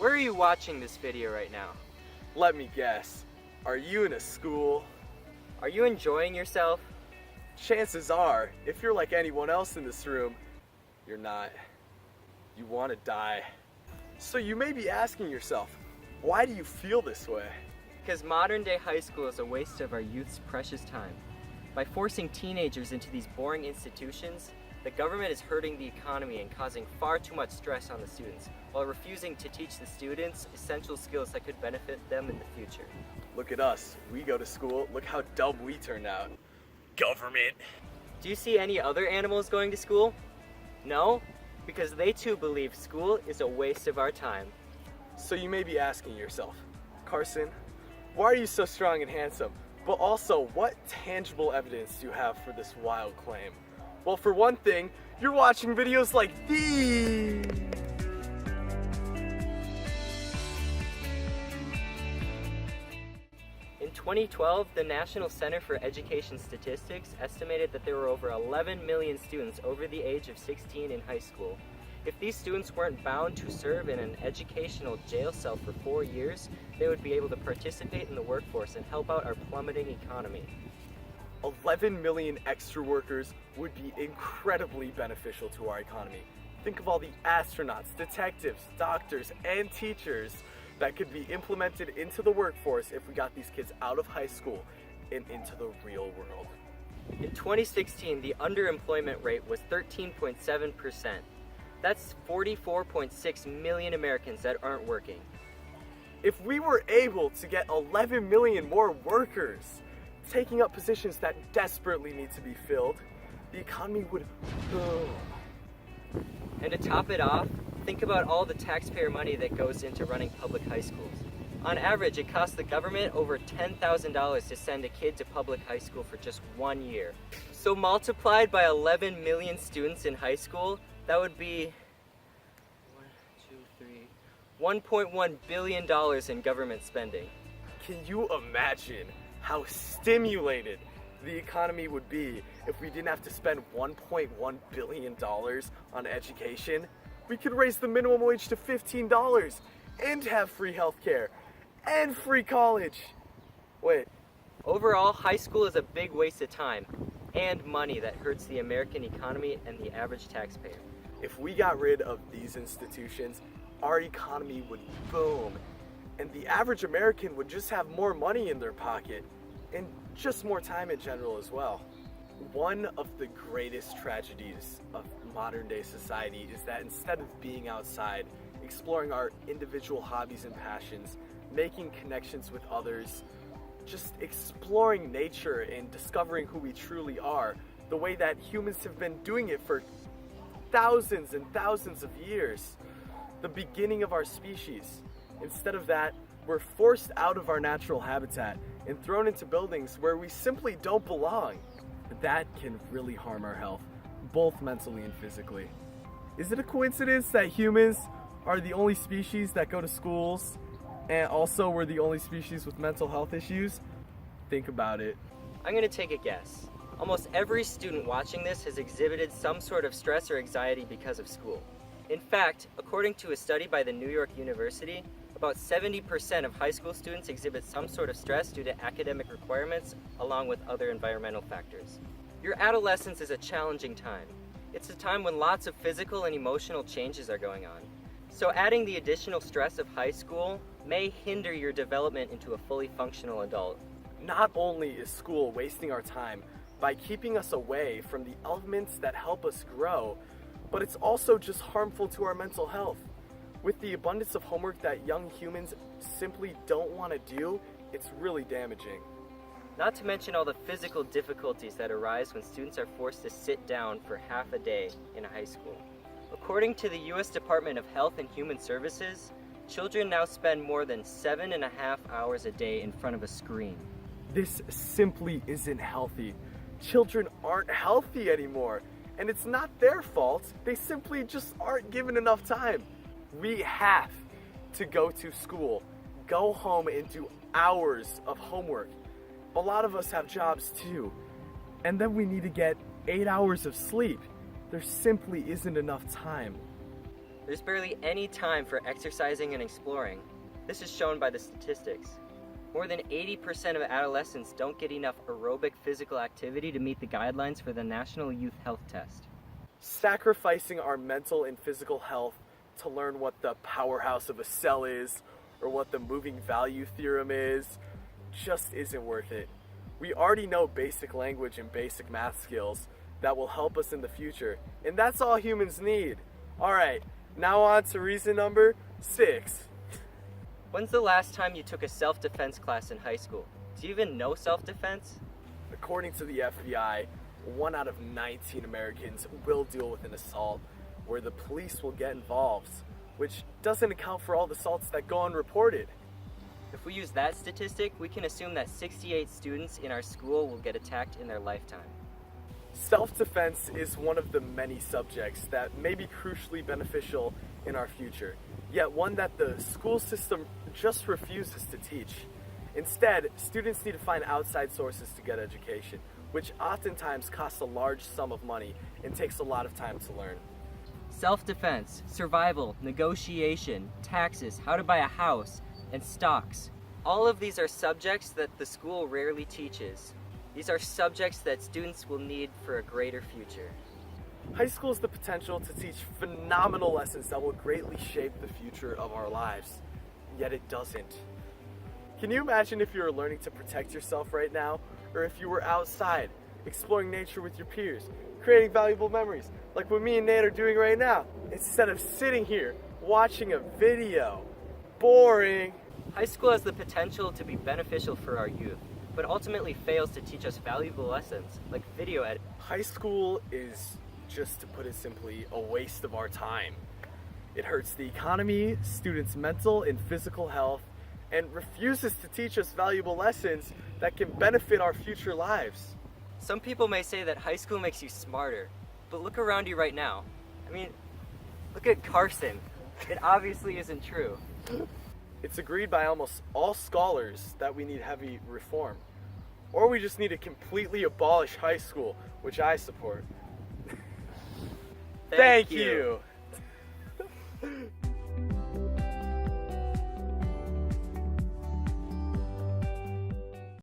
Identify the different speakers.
Speaker 1: Where are you watching this video right now?
Speaker 2: Let me guess. Are you in a school?
Speaker 1: Are you enjoying yourself?
Speaker 2: Chances are, if you're like anyone else in this room, you're not. You want to die. So you may be asking yourself, why do you feel this way?
Speaker 1: Because modern day high school is a waste of our youth's precious time. By forcing teenagers into these boring institutions, the government is hurting the economy and causing far too much stress on the students, while refusing to teach the students essential skills that could benefit them in the future.
Speaker 2: Look at us. We go to school. Look how dumb we turned out. Government.
Speaker 1: Do you see any other animals going to school? No? Because they too believe school is a waste of our time.
Speaker 2: So you may be asking yourself, Carson, why are you so strong and handsome? But also, what tangible evidence do you have for this wild claim? Well, for one thing, you're watching videos like these.
Speaker 1: In 2012, the National Center for Education Statistics estimated that there were over 11 million students over the age of 16 in high school. If these students weren't bound to serve in an educational jail cell for 4 years, they would be able to participate in the workforce and help out our plummeting economy.
Speaker 2: 11 million extra workers would be incredibly beneficial to our economy. Think of all the astronauts, detectives, doctors, and teachers that could be implemented into the workforce if we got these kids out of high school and into the real world.
Speaker 1: In 2016, the underemployment rate was 13.7%. That's 44.6 million Americans that aren't working.
Speaker 2: If we were able to get 11 million more workers taking up positions that desperately need to be filled, the economy would boom.
Speaker 1: And to top it off, think about all the taxpayer money that goes into running public high schools. On average, it costs the government over $10,000 to send a kid to public high school for just 1 year. So multiplied by 11 million students in high school, that would be $1.1 billion in government spending.
Speaker 2: Can you imagine how stimulated the economy would be if we didn't have to spend $1.1 billion on education? We could raise the minimum wage to $15 and have free healthcare and free college. Wait.
Speaker 1: Overall, high school is a big waste of time and money that hurts the American economy and the average taxpayer.
Speaker 2: If we got rid of these institutions, our economy would boom, and the average American would just have more money in their pocket and just more time in general as well. One of the greatest tragedies of modern day society is that instead of being outside, exploring our individual hobbies and passions, making connections with others, just exploring nature and discovering who we truly are, the way that humans have been doing it for thousands and thousands of years, the beginning of our species. Instead of that, we're forced out of our natural habitat and thrown into buildings where we simply don't belong. That can really harm our health, both mentally and physically. Is it a coincidence that humans are the only species that go to schools, and also we're the only species with mental health issues? Think about it.
Speaker 1: I'm gonna take a guess. Almost every student watching this has exhibited some sort of stress or anxiety because of school. In fact, according to a study by the New York University, about 70% of high school students exhibit some sort of stress due to academic requirements, along with other environmental factors. Your adolescence is a challenging time. It's a time when lots of physical and emotional changes are going on. So adding the additional stress of high school may hinder your development into a fully functional adult.
Speaker 2: Not only is school wasting our time by keeping us away from the elements that help us grow, but it's also just harmful to our mental health. With the abundance of homework that young humans simply don't want to do, it's really damaging.
Speaker 1: Not to mention all the physical difficulties that arise when students are forced to sit down for half a day in high school. According to the U.S. Department of Health and Human Services, children now spend more than 7.5 hours a day in front of a screen.
Speaker 2: This simply isn't healthy. Children aren't healthy anymore, and it's not their fault. They simply just aren't given enough time. We have to go to school, go home and do hours of homework. A lot of us have jobs too. And then we need to get 8 hours of sleep. There simply isn't enough time.
Speaker 1: There's barely any time for exercising and exploring. This is shown by the statistics. More than 80% of adolescents don't get enough aerobic physical activity to meet the guidelines for the National Youth Health Test.
Speaker 2: Sacrificing our mental and physical health to learn what the powerhouse of a cell is or what the moving value theorem is just isn't worth it. We already know basic language and basic math skills that will help us in the future, and that's all humans need. Alright, now on to reason number 6.
Speaker 1: When's the last time you took a self-defense class in high school? Do you even know self-defense?
Speaker 2: According to the FBI, 1 out of 19 Americans will deal with an assault where the police will get involved, which doesn't account for all the assaults that go unreported.
Speaker 1: If we use that statistic, we can assume that 68 students in our school will get attacked in their lifetime.
Speaker 2: Self-defense is one of the many subjects that may be crucially beneficial in our future, yet one that the school system just refuses to teach. Instead, students need to find outside sources to get education, which oftentimes costs a large sum of money and takes a lot of time to learn.
Speaker 1: Self-defense, survival, negotiation, taxes, how to buy a house, and stocks. All of these are subjects that the school rarely teaches. These are subjects that students will need for a greater future.
Speaker 2: High school has the potential to teach phenomenal lessons that will greatly shape the future of our lives, yet it doesn't. Can you imagine if you were learning to protect yourself right now, or if you were outside, exploring nature with your peers, creating valuable memories, like what me and Nate are doing right now, instead of sitting here watching a video? Boring.
Speaker 1: High school has the potential to be beneficial for our youth, but ultimately fails to teach us valuable lessons, like video editing.
Speaker 2: High school is, just to put it simply, a waste of our time. It hurts the economy, students' mental and physical health, and refuses to teach us valuable lessons that can benefit our future lives.
Speaker 1: Some people may say that high school makes you smarter, but look around you right now. I mean, look at Carson. It obviously isn't true.
Speaker 2: It's agreed by almost all scholars that we need heavy reform. Or we just need to completely abolish high school, which I support.
Speaker 1: Thank you.